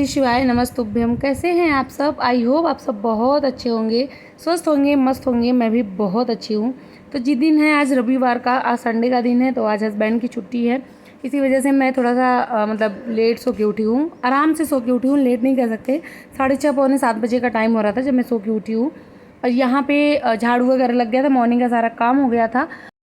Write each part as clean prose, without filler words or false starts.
श्री शिवाय नमस्तुभ्यम। कैसे हैं आप सब? आई होप आप सब बहुत अच्छे होंगे, स्वस्थ होंगे, मस्त होंगे। मैं भी बहुत अच्छी हूँ। तो जिस दिन है आज रविवार का, आज संडे का दिन है, तो आज हस्बैंड की छुट्टी है। इसी वजह से मैं थोड़ा सा मतलब लेट सो के उठी हूँ, आराम से सो के उठी हूँ, लेट नहीं कह सकते। 6:30 पौने 7 बजे का टाइम हो रहा था जब मैं सो के उठी हूँ। और यहाँ पे झाड़ू वगैरह लग गया था, मॉर्निंग का सारा काम हो गया था,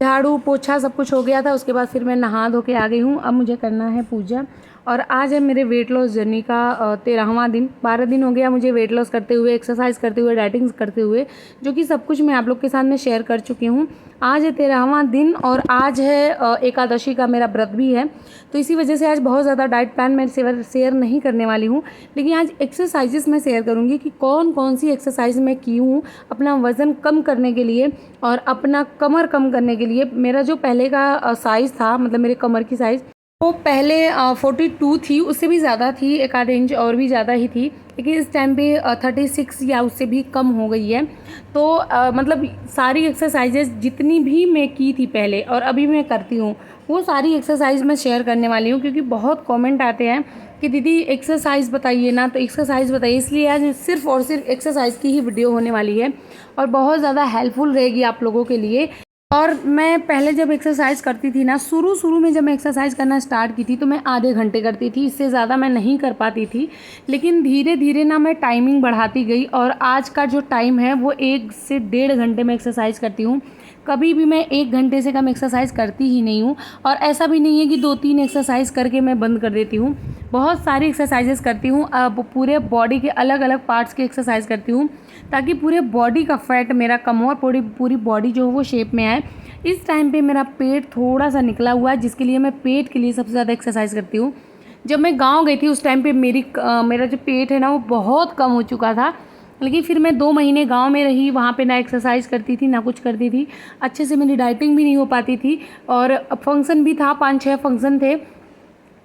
झाड़ू पोछा सब कुछ हो गया था। उसके बाद फिर मैं नहा धो के आ गई हूँ। अब मुझे करना है पूजा। और आज है मेरे वेट लॉस जर्नी का 13वां दिन। 12 दिन हो गया मुझे वेट लॉस करते हुए, एक्सरसाइज करते हुए, डाइटिंग करते हुए, जो कि सब कुछ मैं आप लोग के साथ में शेयर कर चुकी हूँ। आज है 13वां दिन और आज है एकादशी का मेरा व्रत भी है। तो इसी वजह से आज बहुत ज़्यादा डाइट प्लान मैं शेयर नहीं करने वाली हूँ, लेकिन आज एक्सरसाइजेस मैं शेयर करूँगी कि कौन कौन सी एक्सरसाइज मैं की हूँ अपना वज़न कम करने के लिए और अपना कमर कम करने के लिए। मेरा जो पहले का साइज़ था, मतलब मेरे कमर की साइज़, वो पहले 42 थी, उससे भी ज़्यादा थी, एक आध इंच और भी ज़्यादा ही थी, लेकिन इस टाइम पे 36 या उससे भी कम हो गई है। तो मतलब सारी एक्सरसाइजेज जितनी भी मैं की थी पहले और अभी मैं करती हूँ, वो सारी एक्सरसाइज मैं शेयर करने वाली हूँ, क्योंकि बहुत कमेंट आते हैं कि दीदी एक्सरसाइज बताइए ना, तो एक्सरसाइज बताइए। इसलिए आज सिर्फ और सिर्फ एक्सरसाइज की ही वीडियो होने वाली है और बहुत ज़्यादा हेल्पफुल रहेगी आप लोगों के लिए। और मैं पहले जब एक्सरसाइज करती थी ना, शुरू में जब मैं एक्सरसाइज करना स्टार्ट की थी, तो मैं आधे घंटे करती थी, इससे ज़्यादा मैं नहीं कर पाती थी। लेकिन धीरे धीरे ना मैं टाइमिंग बढ़ाती गई और आज का जो टाइम है वो 1 से 1.5 घंटे में एक्सरसाइज करती हूँ। कभी भी मैं 1 घंटे से कम एक्सरसाइज करती ही नहीं हूँ। और ऐसा भी नहीं है कि 2-3 एक्सरसाइज करके मैं बंद कर देती हूँ। बहुत सारी एक्सरसाइजेस करती हूँ। अब पूरे बॉडी के अलग अलग पार्ट्स की एक्सरसाइज करती हूँ, ताकि पूरे बॉडी का फैट मेरा कम हो और पूरी बॉडी जो हो वो शेप में आए। इस टाइम पे मेरा पेट थोड़ा सा निकला हुआ है, जिसके लिए मैं पेट के लिए सबसे ज़्यादा एक्सरसाइज करती हूँ। जब मैं गांव गई थी उस टाइम पे मेरा जो पेट है ना वो बहुत कम हो चुका था। लेकिन फिर मैं 2 महीने गांव में रही, वहाँ पे ना एक्सरसाइज करती थी ना कुछ करती थी, अच्छे से मेरी डाइटिंग भी नहीं हो पाती थी। और फंक्शन भी था, 5-6 फंक्शन थे,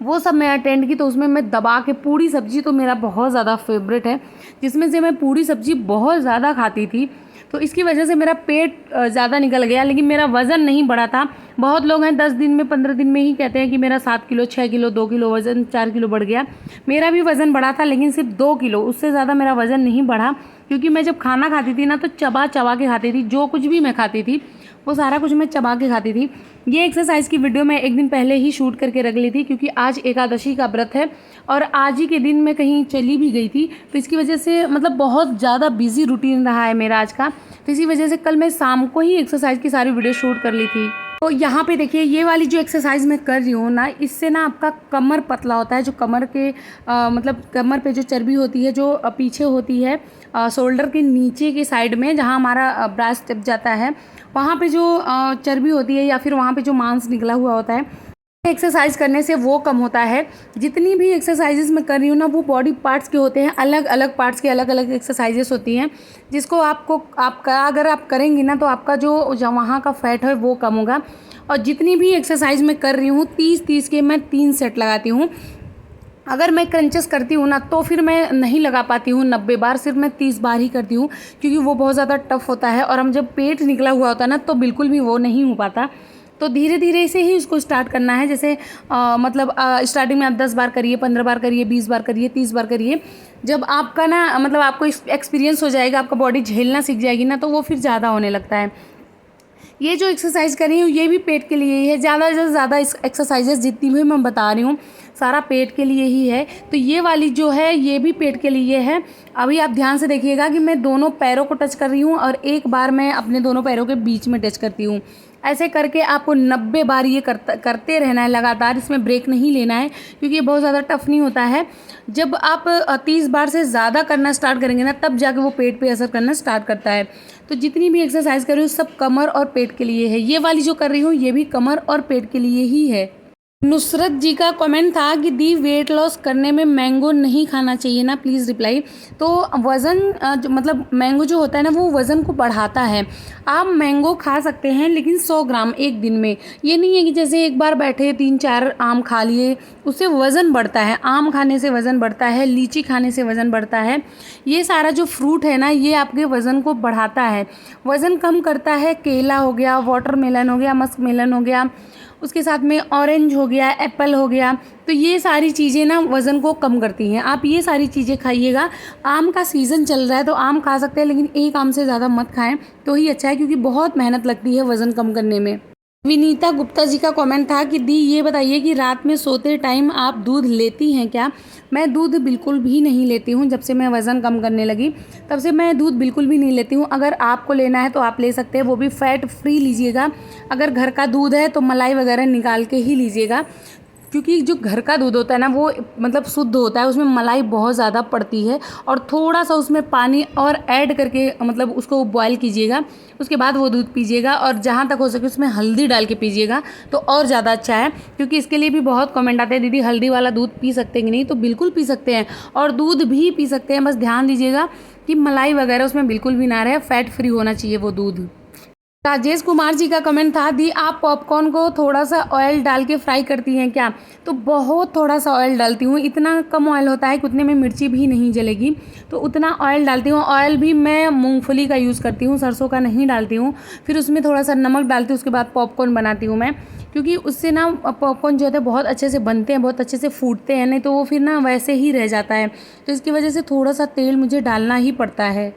वो सब मैं अटेंड की। तो उसमें मैं दबा के पूड़ी सब्जी तो मेरा बहुत ज़्यादा फेवरेट है, जिसमें से मैं पूड़ी सब्जी बहुत ज़्यादा खाती थी। तो इसकी वजह से मेरा पेट ज़्यादा निकल गया, लेकिन मेरा वज़न नहीं बढ़ा था। बहुत लोग हैं 10 दिन में, 15 दिन में ही कहते हैं कि मेरा 7 किलो, 6 किलो, 2 किलो वज़न, 4 किलो बढ़ गया। मेरा भी वज़न बढ़ा था, लेकिन सिर्फ 2 किलो, उससे ज़्यादा मेरा वज़न नहीं बढ़ा। क्योंकि मैं जब खाना खाती थी ना, तो चबा चबा के खाती थी। जो कुछ भी मैं खाती थी वो सारा कुछ मैं चबा के खाती थी। ये एक्सरसाइज की वीडियो मैं एक दिन पहले ही शूट करके रख ली थी, क्योंकि आज एकादशी का व्रत है और आज ही के दिन मैं कहीं चली भी गई थी। तो इसकी वजह से मतलब बहुत ज़्यादा बिजी रूटीन रहा है मेरा आज का। तो इसी वजह से कल मैं शाम को ही एक्सरसाइज की सारी वीडियो शूट कर ली थी। तो यहाँ पे देखिए, ये वाली जो एक्सरसाइज मैं कर रही हूँ ना, इससे ना आपका कमर पतला होता है। जो कमर के मतलब कमर पे जो चर्बी होती है, जो पीछे होती है, शोल्डर के नीचे की साइड में जहाँ हमारा ब्रास्ट टिप जाता है, वहाँ पे जो चर्बी होती है या फिर वहाँ पे जो मांस निकला हुआ होता है, एक्सरसाइज करने से वो कम होता है। जितनी भी एक्सरसाइजेस मैं कर रही हूँ ना, वो बॉडी पार्ट्स के होते हैं, अलग अलग पार्ट्स के अलग अलग एक्सरसाइजेस होती हैं, जिसको आपका अगर आप करेंगी ना, तो आपका जो वहाँ का फैट है वो कम होगा। और जितनी भी एक्सरसाइज मैं कर रही हूँ, 30-30 के मैं 3 सेट लगाती हूँ। अगर मैं क्रंचेस करती हूँ ना, तो फिर मैं नहीं लगा पाती हूँ 90 बार, सिर्फ मैं 30 बार ही करती हूँ, क्योंकि वो बहुत ज़्यादा टफ होता है। और हम जब पेट निकला हुआ होता है ना, तो बिल्कुल भी वो नहीं हो पाता। तो धीरे धीरे से ही उसको स्टार्ट करना है। जैसे मतलब स्टार्टिंग में आप 10 बार करिए, 15 बार करिए, 20 बार करिए, 30 बार करिए। जब आपका ना मतलब आपको एक्सपीरियंस हो जाएगा, आपका बॉडी झेलना सीख जाएगी ना, तो वो फिर ज़्यादा होने लगता है। ये जो एक्सरसाइज कर रही हूँ ये भी पेट के लिए ही है। ज़्यादा से ज़्यादा एक्सरसाइजेस जितनी भी मैं बता रही हूँ, सारा पेट के लिए ही है। तो ये वाली जो है ये भी पेट के लिए है। अभी आप ध्यान से देखिएगा कि मैं दोनों पैरों को टच कर रही हूँ और एक बार मैं अपने दोनों पैरों के बीच में टच करती हूँ। ऐसे करके आपको 90 बार ये करते रहना है लगातार, इसमें ब्रेक नहीं लेना है, क्योंकि ये बहुत ज़्यादा टफ नहीं होता है। जब आप 30 बार से ज़्यादा करना स्टार्ट करेंगे ना, तब जाके वो पेट पे असर करना स्टार्ट करता है। तो जितनी भी एक्सरसाइज कर रही हूँ सब कमर और पेट के लिए है। ये वाली जो कर रही हूँ ये भी कमर और पेट के लिए ही है। नुसरत जी का कमेंट था कि दी वेट लॉस करने में मैंगो नहीं खाना चाहिए ना, प्लीज़ रिप्लाई। तो वज़न मतलब मैंगो जो होता है ना, वो वज़न को बढ़ाता है। आप मैंगो खा सकते हैं, लेकिन 100 ग्राम एक दिन में। ये नहीं है कि जैसे एक बार बैठे 3-4 आम खा लिए, उससे वज़न बढ़ता है। आम खाने से वज़न बढ़ता है, लीची खाने से वज़न बढ़ता है। ये सारा जो फ्रूट है ना, ये आपके वज़न को बढ़ाता है। वज़न कम करता है केला हो गया, वाटरमेलन हो गया, मस्क मेलन हो गया, उसके साथ में ऑरेंज हो गया, एप्पल हो गया, तो ये सारी चीज़ें ना वज़न को कम करती हैं। आप ये सारी चीज़ें खाइएगा। आम का सीज़न चल रहा है तो आम खा सकते हैं, लेकिन एक आम से ज़्यादा मत खाएं तो ही अच्छा है, क्योंकि बहुत मेहनत लगती है वज़न कम करने में। विनीता गुप्ता जी का कमेंट था कि दी ये बताइए कि रात में सोते टाइम आप दूध लेती हैं क्या? मैं दूध बिल्कुल भी नहीं लेती हूँ। जब से मैं वज़न कम करने लगी तब से मैं दूध बिल्कुल भी नहीं लेती हूँ। अगर आपको लेना है तो आप ले सकते हैं, वो भी फ़ैट फ्री लीजिएगा। अगर घर का दूध है तो मलाई वगैरह निकाल के ही लीजिएगा, क्योंकि जो घर का दूध होता है ना वो मतलब शुद्ध होता है, उसमें मलाई बहुत ज़्यादा पड़ती है। और थोड़ा सा उसमें पानी और ऐड करके मतलब उसको बॉयल कीजिएगा, उसके बाद वो दूध पीजिएगा। और जहाँ तक हो सके उसमें हल्दी डाल के पीजिएगा तो और ज़्यादा अच्छा है, क्योंकि इसके लिए भी बहुत कमेंट आते हैं, दीदी हल्दी वाला दूध पी सकते हैं कि नहीं? तो बिल्कुल पी सकते हैं, और दूध भी पी सकते हैं। बस ध्यान दीजिएगा कि मलाई वगैरह उसमें बिल्कुल भी ना रहे, फैट फ्री होना चाहिए वो दूध। राजेश कुमार जी का कमेंट था, दी आप पॉपकॉर्न को थोड़ा सा ऑयल डाल के फ्राई करती हैं क्या? तो बहुत थोड़ा सा ऑयल डालती हूँ, इतना कम ऑयल होता है कि उतने में मिर्ची भी नहीं जलेगी, तो उतना ऑयल डालती हूँ। ऑयल भी मैं मूंगफली का यूज़ करती हूँ, सरसों का नहीं डालती हूँ। फिर उसमें थोड़ा सा नमक डालती हूँ, उसके बाद पॉपकॉर्न बनाती हूँ मैं, क्योंकि उससे ना पॉपकॉर्न जो होते हैं बहुत अच्छे से बनते हैं, बहुत अच्छे से फूटते हैं, नहीं तो वो फिर ना वैसे ही रह जाता है। तो इसकी वजह से थोड़ा सा तेल मुझे डालना ही पड़ता है।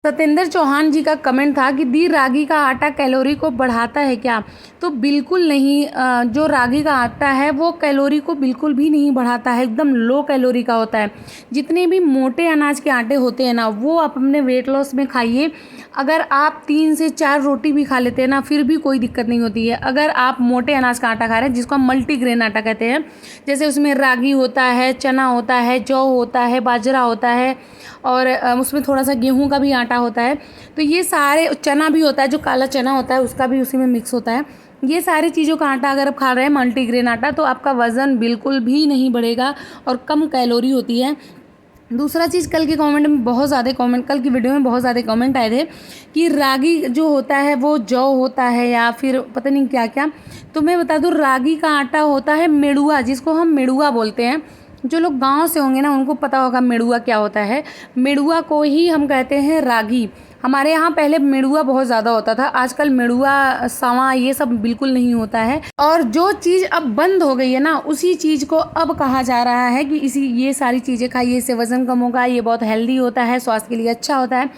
सत्येंद्र चौहान जी का कमेंट था कि दी रागी का आटा कैलोरी को बढ़ाता है क्या? तो बिल्कुल नहीं। जो रागी का आटा है वो कैलोरी को बिल्कुल भी नहीं बढ़ाता है, एकदम लो कैलोरी का होता है। जितने भी मोटे अनाज के आटे होते हैं ना वो आप अपने वेट लॉस में खाइए। अगर आप 3 से 4 रोटी भी खा लेते हैं ना फिर भी कोई दिक्कत नहीं होती है। अगर आप मोटे अनाज का आटा खा रहे हैं, जिसको हम मल्टीग्रेन आटा कहते हैं, जैसे उसमें रागी होता है, चना होता है, जौ होता है, बाजरा होता है, और उसमें थोड़ा सा गेहूं का भी आटा होता है, तो ये सारे, चना भी होता है, जो काला चना होता है उसका भी उसी में मिक्स होता है। ये सारी चीज़ों का आटा अगर आप खा रहे हैं मल्टीग्रेन आटा, तो आपका वज़न बिल्कुल भी नहीं बढ़ेगा और कम कैलोरी होती है। दूसरा चीज़, कल के कमेंट में बहुत ज़्यादा कमेंट, कल की वीडियो में बहुत ज़्यादा कमेंट आए थे कि रागी जो होता है वो जौ होता है या फिर पता नहीं क्या क्या। तो मैं बता दूँ, रागी का आटा होता है मेड़ुआ, जिसको हम मेड़ुआ बोलते हैं। जो लोग गांव से होंगे ना उनको पता होगा मेड़ुआ क्या होता है। मेड़ुआ को ही हम कहते हैं रागी। हमारे यहाँ पहले मेड़ुआ बहुत ज़्यादा होता था, आजकल मेड़ुआ, सावा ये सब बिल्कुल नहीं होता है। और जो चीज़ अब बंद हो गई है ना उसी चीज़ को अब कहा जा रहा है कि ये सारी चीज़ें खाइए, इससे वज़न कम होगा, ये बहुत हेल्दी होता है, स्वास्थ्य के लिए अच्छा होता है।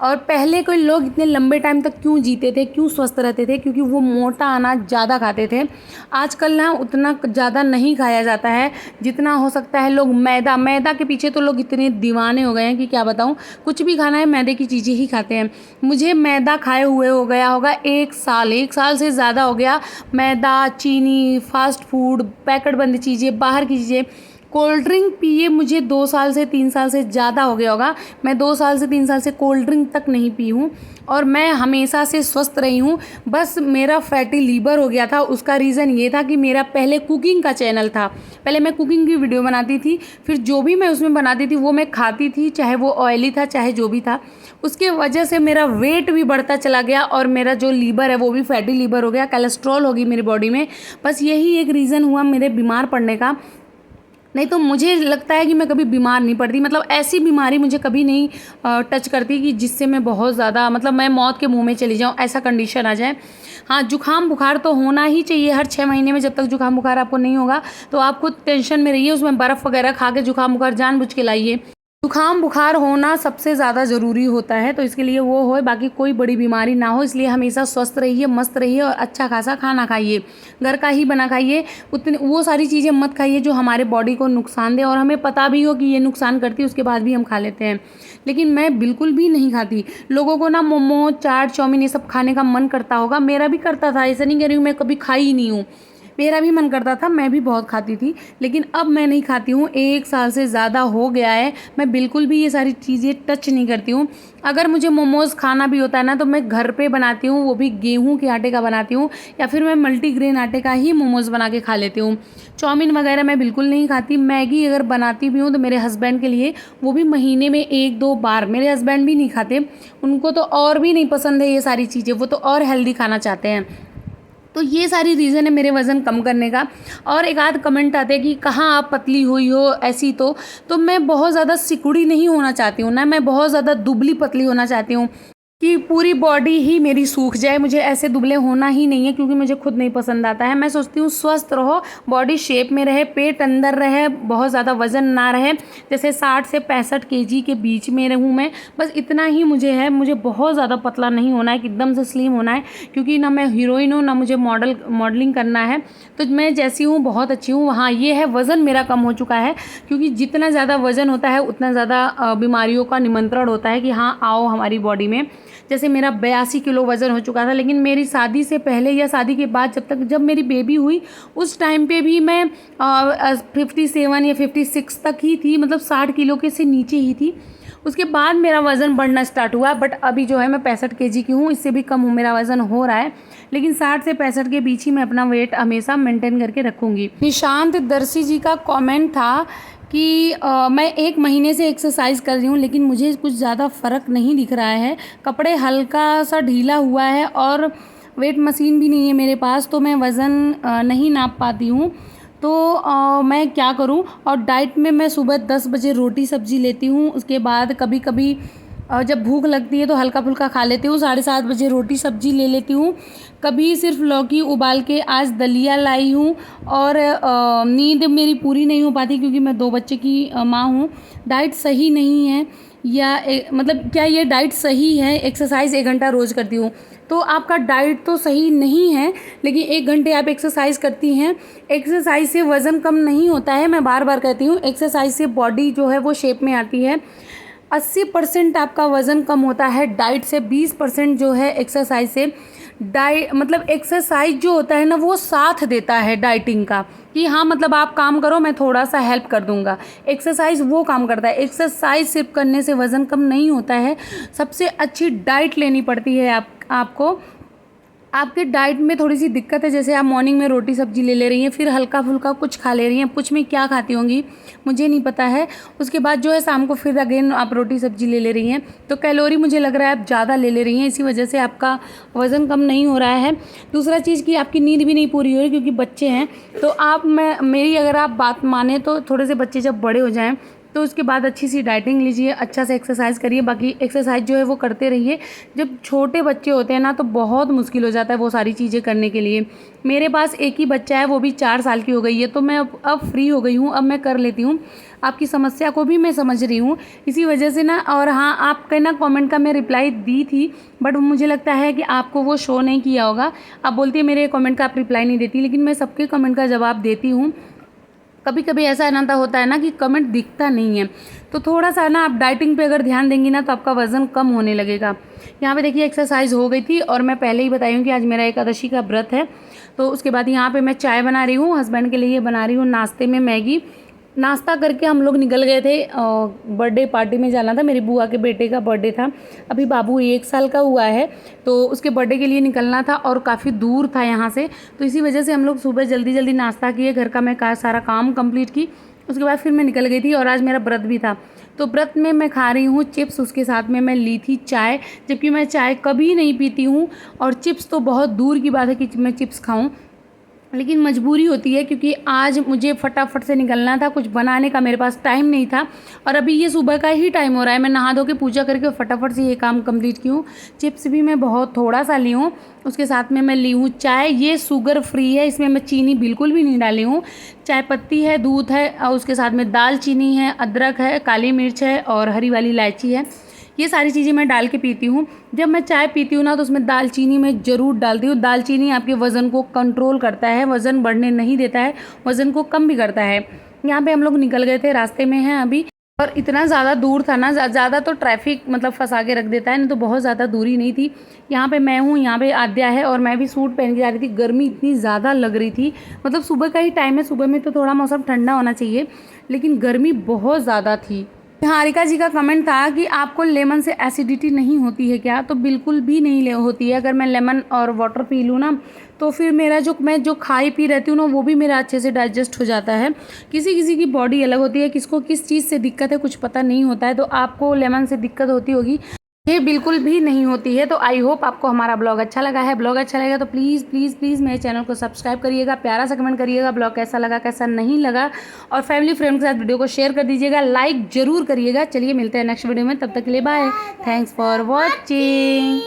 और पहले कोई लोग इतने लंबे टाइम तक क्यों जीते थे, क्यों स्वस्थ रहते थे? क्योंकि वो मोटा अनाज ज़्यादा खाते थे। आजकल ना उतना ज़्यादा नहीं खाया जाता है, जितना हो सकता है लोग मैदा के पीछे तो लोग इतने दीवाने हो गए हैं कि क्या बताऊँ। कुछ भी खाना है मैदे की चीज़ें ही खाते हैं। मुझे मैदा खाए हुए हो गया होगा 1 साल से ज़्यादा हो गया। मैदा, चीनी, फास्ट फूड, पैकेट बंद चीज़ें, बाहर की चीज़ें, कोल्ड ड्रिंक पिए मुझे 2 साल से 3 साल से ज़्यादा हो गया होगा। मैं 2 साल से 3 साल से कोल्ड ड्रिंक तक नहीं पी हूँ, और मैं हमेशा से स्वस्थ रही हूँ। बस मेरा फैटी लीवर हो गया था, उसका रीज़न ये था कि मेरा पहले कुकिंग का चैनल था। पहले मैं कुकिंग की वीडियो बनाती थी, फिर जो भी मैं उसमें बनाती थी वो मैं खाती थी, चाहे वो ऑयली था चाहे जो भी था। उसके वजह से मेरा वेट भी बढ़ता चला गया और मेरा जो लीवर है वो भी फैटी लीवर हो गया, कोलेस्ट्रॉल होगी मेरी बॉडी में। बस यही एक रीज़न हुआ मेरे बीमार पड़ने का। नहीं तो मुझे लगता है कि मैं कभी बीमार नहीं पड़ती, मतलब ऐसी बीमारी मुझे कभी नहीं टच करती कि जिससे मैं बहुत ज़्यादा, मतलब मैं मौत के मुंह में चली जाऊँ, ऐसा कंडीशन आ जाए। हाँ, जुकाम बुखार तो होना ही चाहिए हर 6 महीने में। जब तक जुकाम बुखार आपको नहीं होगा तो आप खुद टेंशन में रहिए, उसमें बर्फ़ वगैरह खा के जुकाम बुखार जानबूझ के लाइए। जुकाम बुखार होना सबसे ज़्यादा ज़रूरी होता है, तो इसके लिए वो हो, बाकी कोई बड़ी बीमारी ना हो। इसलिए हमेशा स्वस्थ रहिए, मस्त रहिए और अच्छा खासा खाना खाइए, घर का ही बना खाइए। उतनी वो सारी चीज़ें मत खाइए जो हमारे बॉडी को नुकसान दे और हमें पता भी हो कि ये नुकसान करती है, उसके बाद भी हम खा लेते हैं। लेकिन मैं बिल्कुल भी नहीं खाती। लोगों को ना मोमो, चाट, चाउमीन ये सब खाने का मन करता होगा, मेरा भी करता था, ऐसा नहीं कह रही हूँ मैं कभी खाई ही नहीं हूँ, मेरा भी मन करता था, मैं भी बहुत खाती थी। लेकिन अब मैं नहीं खाती हूँ, 1 साल से ज़्यादा हो गया है, मैं बिल्कुल भी ये सारी चीज़ें टच नहीं करती हूँ। अगर मुझे मोमोज़ खाना भी होता है ना तो मैं घर पे बनाती हूँ, वो भी गेहूं के आटे का बनाती हूँ, या फिर मैं मल्टीग्रेन आटे का ही मोमोज़ बना के खा लेती हूँ। चाउमीन वगैरह मैं बिल्कुल नहीं खाती। मैगी अगर बनाती भी हूँ तो मेरे हस्बैंड के लिए, वो भी महीने में 1-2 बार। मेरे हस्बैंड भी नहीं खाते, उनको तो और भी नहीं पसंद है ये सारी चीज़ें, वो तो और हेल्दी खाना चाहते हैं। तो ये सारी रीज़न है मेरे वज़न कम करने का। और एक आध कमेंट आते हैं कि कहाँ आप पतली हुई हो ऐसी, तो मैं बहुत ज़्यादा सिकुड़ी नहीं होना चाहती हूँ, ना मैं बहुत ज़्यादा दुबली पतली होना चाहती हूँ। कि पूरी बॉडी ही मेरी सूख जाए। मुझे ऐसे दुबले होना ही नहीं है, क्योंकि मुझे खुद नहीं पसंद आता है। मैं सोचती हूँ स्वस्थ रहो, बॉडी शेप में रहे, पेट अंदर रहे, बहुत ज़्यादा वज़न ना रहे, जैसे 60 से 65 केजी के बीच में रहूँ मैं, बस इतना ही मुझे है। मुझे बहुत ज़्यादा पतला नहीं होना है कि एकदम से स्लिम होना है, क्योंकि ना मैं हीरोइन हूँ, ना मुझे मॉडलिंग करना है। तो मैं जैसी हूँ बहुत अच्छी हूँ। हाँ, ये है वज़न मेरा कम हो चुका है, क्योंकि जितना ज़्यादा वज़न होता है उतना ज़्यादा बीमारियों का निमंत्रण होता है कि हाँ आओ हमारी बॉडी में। जैसे मेरा 82 किलो वज़न हो चुका था, लेकिन मेरी शादी से पहले या शादी के बाद जब मेरी बेबी हुई उस टाइम पे भी मैं 57 या 56 तक ही थी, मतलब 60 किलो के से नीचे ही थी। उसके बाद मेरा वज़न बढ़ना स्टार्ट हुआ, बट अभी जो है मैं 65 केजी की हूँ, इससे भी कम मेरा वज़न हो रहा है, लेकिन 60 से 65 के बीच ही मैं अपना वेट हमेशा मेंटेन करके रखूँगी। निशांत दर्शी जी का कमेंट था कि मैं 1 महीने से एक्सरसाइज कर रही हूँ, लेकिन मुझे कुछ ज़्यादा फ़र्क नहीं दिख रहा है। कपड़े हल्का सा ढीला हुआ है और वेट मशीन भी नहीं है मेरे पास, तो मैं वज़न नहीं नाप पाती हूँ। तो मैं क्या करूँ? और डाइट में मैं सुबह 10 बजे रोटी सब्ज़ी लेती हूँ, उसके बाद कभी कभी जब भूख लगती है तो हल्का फुल्का खा लेती हूँ, 7:30 बजे रोटी सब्ज़ी ले लेती हूँ। कभी सिर्फ लौकी उबाल के आज दलिया लाई हूँ। और नींद मेरी पूरी नहीं हो पाती, क्योंकि मैं 2 बच्चे की माँ हूँ। डाइट सही नहीं है, या मतलब क्या ये डाइट सही है? एक्सरसाइज 1 घंटा रोज़ करती हूँ, तो आपका डाइट तो सही नहीं है, लेकिन 1 घंटे आप एक्सरसाइज करती हैं। एक्सरसाइज से वज़न कम नहीं होता है, मैं बार बार कहती हूँ। एक्सरसाइज से बॉडी जो है वो शेप में आती है। 80% आपका वज़न कम होता है डाइट से, 20% जो है एक्सरसाइज से। मतलब एक्सरसाइज जो होता है ना, वो साथ देता है डाइटिंग का, कि हाँ मतलब आप काम करो, मैं थोड़ा सा हेल्प कर दूंगा। एक्सरसाइज वो काम करता है। एक्सरसाइज सिर्फ करने से वज़न कम नहीं होता है, सबसे अच्छी डाइट लेनी पड़ती है आपको। आपके डाइट में थोड़ी सी दिक्कत है, जैसे आप मॉर्निंग में रोटी सब्जी ले रही हैं, फिर हल्का फुल्का कुछ खा ले रही हैं, कुछ में क्या खाती होंगी मुझे नहीं पता है। उसके बाद जो है शाम को फिर अगेन आप रोटी सब्जी ले रही हैं, तो कैलोरी मुझे लग रहा है आप ज़्यादा ले रही हैं, इसी वजह से आपका वज़न कम नहीं हो रहा है। दूसरा चीज़ कि आपकी नींद भी नहीं पूरी हो रही, क्योंकि बच्चे हैं। तो मेरी अगर आप बात माने तो थोड़े से बच्चे जब बड़े हो जाएँ तो उसके बाद अच्छी सी डाइटिंग लीजिए, अच्छा से एक्सरसाइज करिए। बाकी एक्सरसाइज जो है वो करते रहिए। जब छोटे बच्चे होते हैं ना, तो बहुत मुश्किल हो जाता है वो सारी चीज़ें करने के लिए। मेरे पास एक ही बच्चा है, वो भी 4 साल की हो गई है, तो मैं अब फ्री हो गई हूँ, अब मैं कर लेती हूँ। आपकी समस्या को भी मैं समझ रही हूँ, इसी वजह से ना। और हाँ, आपके ना कमेंट का मैं रिप्लाई दी थी, बट मुझे लगता है कि आपको वो शो नहीं किया होगा। आप बोलती है मेरे कमेंट का आप रिप्लाई नहीं देती, लेकिन मैं सबके कमेंट का जवाब देती हूँ। कभी कभी ऐसा ना होता है ना कि कमेंट दिखता नहीं है, तो थोड़ा सा ना आप डाइटिंग पे अगर ध्यान देंगी ना, तो आपका वज़न कम होने लगेगा। यहाँ पे देखिए एक्सरसाइज हो गई थी, और मैं पहले ही बताई हूँ कि आज मेरा एकादशी का व्रत है। तो उसके बाद यहाँ पे मैं चाय बना रही हूँ, हस्बैंड के लिए बना रही हूँ नाश्ते में मैगी। नाश्ता करके हम लोग निकल गए थे, बर्थडे पार्टी में जाना था। मेरी बुआ के बेटे का बर्थडे था, अभी बाबू 1 साल का हुआ है, तो उसके बर्थडे के लिए निकलना था, और काफ़ी दूर था यहाँ से। तो इसी वजह से हम लोग सुबह जल्दी जल्दी नाश्ता किए, घर का मैं सारा काम कंप्लीट की, उसके बाद फिर मैं निकल गई थी। और आज मेरा व्रत भी था, तो व्रत में मैं खा रही हूँ चिप्स, उसके साथ में मैं ली थी चाय, जबकि मैं चाय कभी नहीं पीती हूँ, और चिप्स तो बहुत दूर की बात है कि मैं चिप्स खाऊँ, लेकिन मजबूरी होती है, क्योंकि आज मुझे फटाफट से निकलना था, कुछ बनाने का मेरे पास टाइम नहीं था। और अभी ये सुबह का ही टाइम हो रहा है, मैं नहा धो के पूजा करके फटाफट से ये काम कंप्लीट की हूँ। चिप्स भी मैं बहुत थोड़ा सा ली हूँ, उसके साथ में मैं ली हूँ चाय। ये शुगर फ्री है, इसमें मैं चीनी बिल्कुल भी नहीं डाली हूँ। चाय पत्ती है, दूध है, और उसके साथ में दालचीनी है, अदरक है, काली मिर्च है, और हरी वाली इलायची है। ये सारी चीज़ें मैं डाल के पीती हूँ। जब मैं चाय पीती हूँ ना, तो उसमें दालचीनी मैं ज़रूर डालती हूँ। दालचीनी आपके वज़न को कंट्रोल करता है, वज़न बढ़ने नहीं देता है, वज़न को कम भी करता है। यहाँ पे हम लोग निकल गए थे, रास्ते में हैं अभी, और इतना ज़्यादा दूर था ना, ज़्यादा तो ट्रैफिक मतलब फंसा के रख देता है, नहीं तो बहुत ज़्यादा दूरी नहीं थी। यहाँ पे मैं हूँ, यहाँ पे आद्या है, और मैं भी सूट पहन के जा रही थी। गर्मी इतनी ज़्यादा लग रही थी, मतलब सुबह का ही टाइम है, सुबह में तो थोड़ा मौसम ठंडा होना चाहिए, लेकिन गर्मी बहुत ज़्यादा थी। हारिका जी का कमेंट था कि आपको लेमन से एसिडिटी नहीं होती है क्या? तो बिल्कुल भी नहीं होती है। अगर मैं लेमन और वाटर पी लूँ ना, तो फिर मेरा मैं जो खाई पी रहती हूँ ना, वो भी मेरा अच्छे से डाइजेस्ट हो जाता है। किसी किसी की बॉडी अलग होती है, किसको किस चीज़ से दिक्कत है कुछ पता नहीं होता है, तो आपको लेमन से दिक्कत होती होगी। ये बिल्कुल भी नहीं होती है। तो आई होप आपको हमारा ब्लॉग अच्छा लगा है। ब्लॉग अच्छा लगेगा तो प्लीज़ प्लीज़ प्लीज़ मेरे चैनल को सब्सक्राइब करिएगा, प्यारा सा कमेंट करिएगा ब्लॉग कैसा लगा कैसा नहीं लगा, और फैमिली फ्रेंड के साथ वीडियो को शेयर कर दीजिएगा, लाइक ज़रूर करिएगा। चलिए मिलते हैं नेक्स्ट वीडियो में, तब तक के लिए बाय। Thanks for watching.